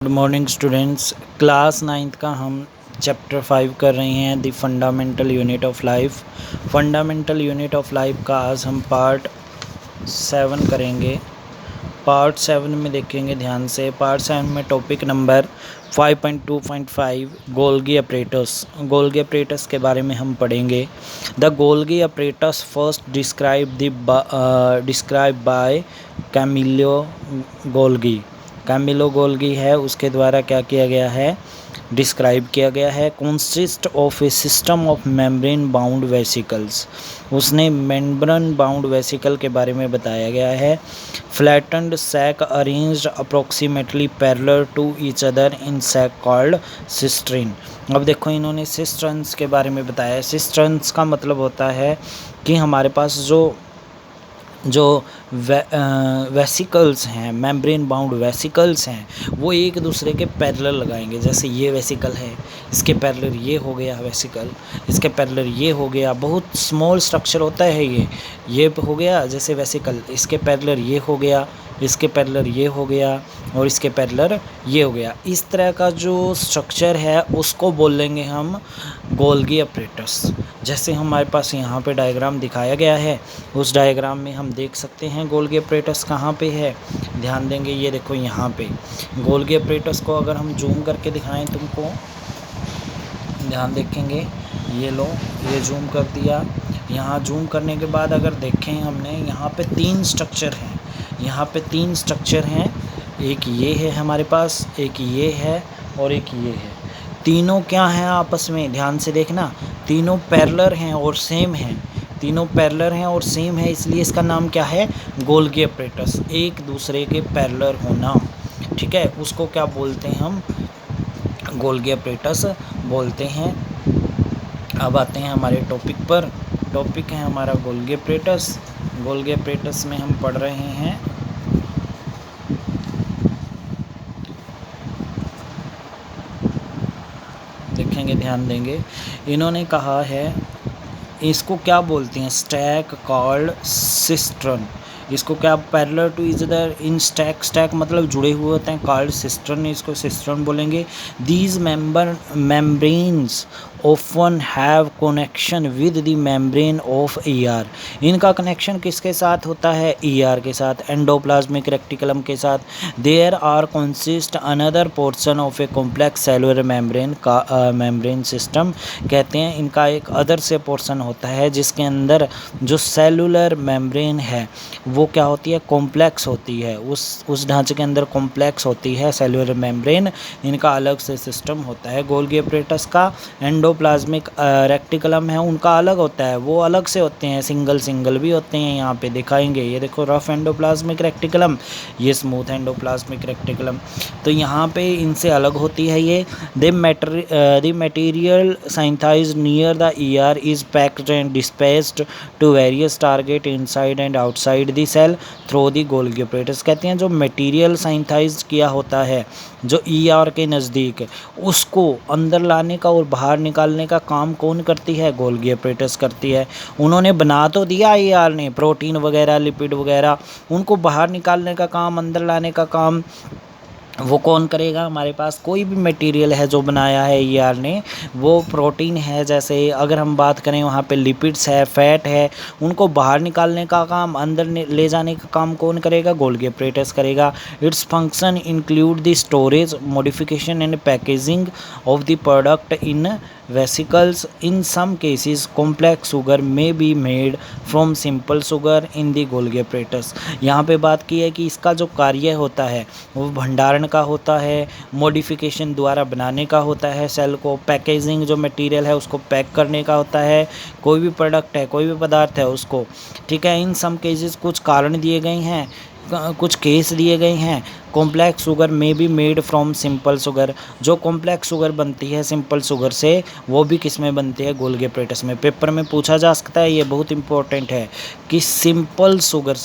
Good morning students. Class 9th का हम chapter 5 कर रहे हैं the fundamental unit of life. Fundamental unit of life का आज हम पार्ट 7 करेंगे। पार्ट 7 में देखेंगे ध्यान से। पार्ट 7 में topic number 5.2.5 Golgi apparatus. Golgi apparatus के बारे में हम पढ़ेंगे। The Golgi apparatus first describe by Camillo Golgi. Camillo Golgi है, उसके द्वारा क्या किया गया है, डिस्क्राइब किया गया है। Consist of a system of membrane bound vesicles. उसने मेम्ब्रेन बाउंड वेसिकल के बारे में बताया गया है। Flattened sac arranged approximately parallel to each other in sac called cisternae. अब देखो, इन्होंने सिस्ट्रन्स के बारे में बताया। सिस्ट्रन्स का मतलब होता है कि हमारे पास जो वेसिकल्स हैं, मेम्ब्रेन बाउंड वेसिकल्स हैं, वो एक दूसरे के पैरेलल लगाएंगे। जैसे ये वेसिकल है, इसके पैरेलल ये हो गया वेसिकल, इसके पैरेलल ये हो गया। बहुत स्मॉल स्ट्रक्चर होता है ये हो गया जैसे वेसिकल, इसके पैरेलल ये हो गया, इसके पैरेलल ये हो गया और इसके पैरेलल ये हो गया। इस तरह का जो स्ट्रक्चर है उसको बोलेंगे हम गोल्गी अपरेटस। जैसे हमारे पास यहाँ पे डायग्राम दिखाया गया है, उस डायग्राम में हम देख सकते हैं गोल्गी अपरेटस कहाँ पे है। ध्यान देंगे, ये देखो यहाँ पे गोल्गी अपरेटस को अगर हम जूम करके दिखाएं तुमको, ध्यान देखेंगे, ये लो, ये जूम कर दिया। यहाँ जूम करने के बाद अगर देखें हमने, यहाँ पे 3 स्ट्रक्चर हैं। यहाँ पे 3 स्ट्रक्चर हैं, एक ये है हमारे पास, एक ये है और एक ये है। तीनों क्या हैं आपस में, ध्यान से देखना, तीनों पैरेलल हैं और सेम हैं। तीनों पैरेलल हैं और सेम है, इसलिए इसका नाम क्या है, गोल्गी अपरेटस। एक दूसरे के पैरेलल होना, ठीक है, उसको क्या बोलते हैं हम, गोल्गी अपरेटस बोलते हैं। अब आते हैं हमारे टॉपिक पर। टॉपिक है हमारा गोल्गी अपरेटस। गोल्गी अपरेटस में हम पढ़ रहे हैं देखेंगे, ध्यान देंगे, इन्होंने कहा है इसको क्या बोलते हैं, स्टैक कॉल्ड सिस्ट्रन। इसको क्या, parallel to each other in stack, stack मतलब जुड़े हुए होते हैं, कॉल्ड सिस्ट्रन, इसको सिस्ट्रन बोलेंगे। These membranes often have connection with the membrane of ER. इनका कनेक्शन किसके साथ होता है, ईआर के साथ, एंडोप्लाज्मिक रेक्टिकुलम के साथ। There are consist another portion of a complex cellular membrane का मेम्ब्रेन सिस्टम। कहते हैं इनका एक अदर से पोर्शन होता है जिसके अंदर जो सेलुलर मेम्ब्रेन है वो क्या होती है, कॉम्प्लेक्स होती है। उस ढांचे के अंदर कॉम्प्लेक्स होती है सेलुलर मेम्ब्रेन। इनका अलग से सिस्टम होता है। गोल्गी अपरेटस का एंडोप्लाज्मिक रेक्टिकुलम है, उनका अलग होता है, वो अलग से होते हैं, सिंगल भी होते हैं। यहाँ पे दिखाएंगे, ये देखो रफ एंडोप्लाज्मिक रेक्टिकुलम, ये स्मूथ एंडोप्लाज्मिक रेक्टिकुलम, तो यहाँ पे इनसे अलग होती है ये। The material synthesised near the ER is packed and dispersed to various target inside and outside the cell through the Golgi apparatus. कहते हैं जो मटेरियल सिंथेसाइज्ड किया होता है जो ईआर के नज़दीक, उसको अंदर लाने का और बाहर निकालने का काम कौन करती है, गोल्गी अपरेटस करती है। उन्होंने बना तो दिया ईआर ने, प्रोटीन वगैरह, लिपिड वगैरह, उनको बाहर निकालने का काम, अंदर लाने का काम वो कौन करेगा। हमारे पास कोई भी मटेरियल है जो बनाया है ईआर ने, वो प्रोटीन है, जैसे अगर हम बात करें वहाँ पे लिपिड्स है, फैट है, उनको बाहर निकालने का काम, अंदर ले जाने का काम कौन करेगा, गोल्गी अपरेटस करेगा। Its function include the storage, modification and packaging of the product in vesicles. In some cases complex sugar may be made from simple sugar in the Golgi apparatus. यहाँ पे बात की है कि इसका जो कार्य होता है वो भंडारण का होता है, मॉडिफिकेशन द्वारा बनाने का होता है, सेल को पैकेजिंग, जो मटेरियल है उसको पैक करने का होता है, कोई भी प्रोडक्ट है, कोई भी पदार्थ है उसको, ठीक है। इन सम केसेस, कुछ कारण दिए गए हैं, कुछ केस दिए गए हैं। कॉम्प्लेक्स शुगर में be made from simple sugar, जो कॉम्प्लेक्स शुगर बनती है सिंपल शुगर से, वो भी किस में बनती है, गोल्गी अपरेटस में। पेपर में पूछा जा सकता है, ये बहुत इंपॉर्टेंट है कि सिंपल शुगर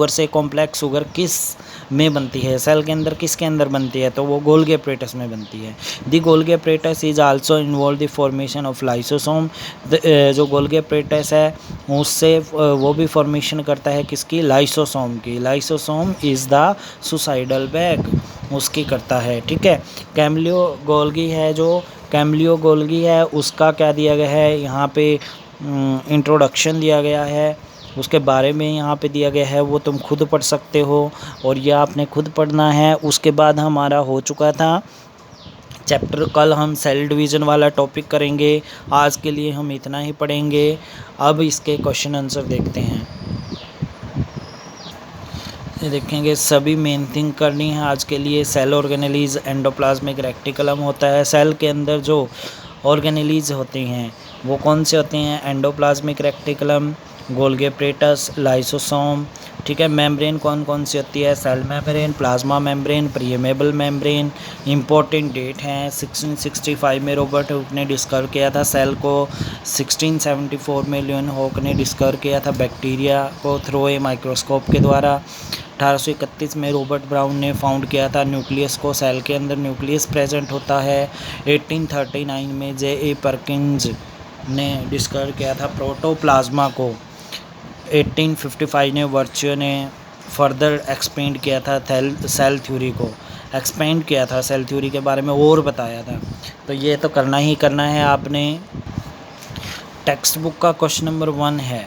से कॉम्प्लेक्स शुगर किस में बनती है। सेल के अंदर किसके अंदर बनती है, तो वो गोल्गी apparatus में बनती है। The Golgi apparatus is also involve the formation of lysosome. जो गोल्गी apparatus है उससे वो भी फॉर्मेशन करता है किसकी, लाइसोसोम की। Lysosome is the suicidal bag, उसकी करता है, ठीक है। कैम्लियो गोल्गी है, जो कैम्लियो गोल्गी है उसका क्या दिया गया है यहाँ पे, इंट्रोडक्शन दिया गया है, उसके बारे में यहाँ पे दिया गया है, वो तुम खुद पढ़ सकते हो और यह आपने खुद पढ़ना है। उसके बाद हमारा हो चुका था चैप्टर, कल हम सेल डिवीज़न वाला टॉपिक करेंगे। आज के लिए हम इतना ही पढ़ेंगे। अब इसके क्वेश्चन आंसर देखते हैं। ये देखेंगे, सभी मेन थिंग करनी है आज के लिए। सेल ऑर्गेनेलीज, एंडोप्लाज्मिक रेक्टिकुलम होता है। सेल के अंदर जो ऑर्गेनेलीज होते हैं वो कौन से होते हैं, endoplasmic reticulum, Golgi apparatus, lysosome, ठीक है। मेम्ब्रेन कौन कौन सी होती है, cell membrane, plasma membrane, permeable membrane. Important date हैं, 1665 में रॉबर्ट हुक ने डिस्कवर किया था सेल को। 1674 में लियोन हॉक ने डिस्कवर किया था बैक्टीरिया को थ्रू ए माइक्रोस्कोप के द्वारा। 1831 में रॉबर्ट ब्राउन ने फाउंड किया था न्यूक्लियस को, सेल के अंदर न्यूक्लियस प्रेजेंट होता है। 1839 में जे.ए. परकिंस ने डिस्कवर किया था प्रोटोप्लाज्मा को। 1855 में वर्च्यू ने फर्दर एक्सपेंड किया था सेल थ्योरी को, एक्सपेंड किया था सेल थ्योरी के बारे में और बताया था। तो ये तो करना ही करना है आपने। टेक्स्ट बुक का क्वेश्चन नंबर 1 है,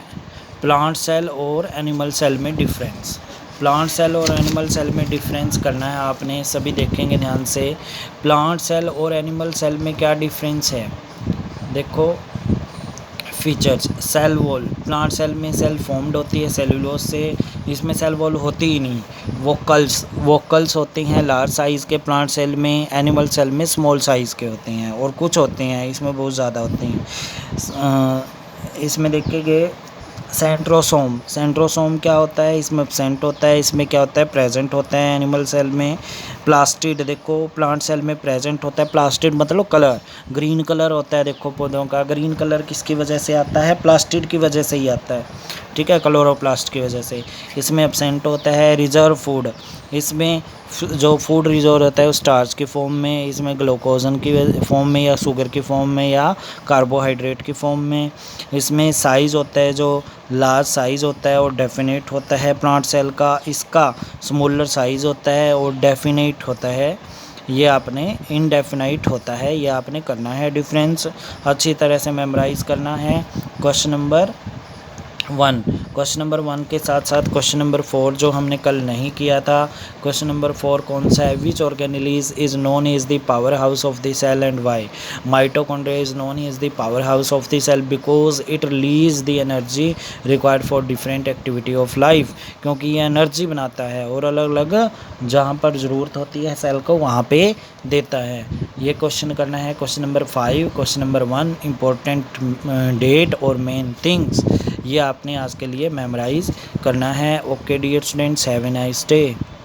प्लांट सेल और एनिमल सेल में डिफरेंस। प्लांट सेल और एनिमल सेल में डिफरेंस करना है आपने, सभी देखेंगे ध्यान से। प्लांट सेल और एनिमल सेल में क्या डिफरेंस है, देखो features. Cell wall, plant cell में सेल फॉर्म्ड होती है सेलुलोज से, इसमें सेल वॉल होती ही नहीं। वोकल्स होते हैं लार्ज साइज़ के प्लांट सेल में, एनिमल सेल में स्मॉल साइज़ के होते हैं, और कुछ होते हैं इसमें बहुत ज़्यादा होते हैं। इसमें देखेंगे सेंट्रोसोम, सेंट्रोसोम क्या होता है, इसमें एब्सेंट होता है, इसमें क्या होता है, प्रेजेंट होता है एनिमल सेल में। प्लास्टिड देखो प्लांट सेल में प्रेजेंट होता है, प्लास्टिड मतलब कलर, ग्रीन कलर होता है। देखो पौधों का ग्रीन कलर किसकी वजह से आता है, प्लास्टिड की वजह से ही आता है, ठीक है, क्लोरोप्लास्ट की वजह से। इसमें एब्सेंट होता है रिजर्व फूड, इसमें जो फूड रिजर्व होता है वो स्टार्च की फॉर्म में, इसमें ग्लूकोजन की फॉर्म में या शुगर की फॉर्म में या कार्बोहाइड्रेट की फॉर्म में। इसमें साइज़ होता है जो लार्ज साइज़ होता है और डेफिनेट होता है प्लांट सेल का, इसका स्मॉलर साइज़ होता है और डेफिनेट होता है, ये आपने इनडेफिनाइट होता है, ये आपने करना है डिफरेंस, अच्छी तरह से मेमोराइज़ करना है। क्वेश्चन नंबर 1, क्वेश्चन नंबर 1 के साथ साथ क्वेश्चन नंबर 4 जो हमने कल नहीं किया था। क्वेश्चन नंबर 4 कौन सा है, which organelles is known as the power house of the cell and why. Mitochondria is known as the power house of the cell because it release the energy required for different activity of life, क्योंकि ये energy बनाता है और अलग अलग जहाँ पर ज़रूरत होती है सेल को वहाँ पे देता है। ये क्वेश्चन करना है। Question number 5, question number 1 important date और मेन थिंग्स, ये आपने आज के लिए मेमोराइज करना है। Okay dear students, have a nice day.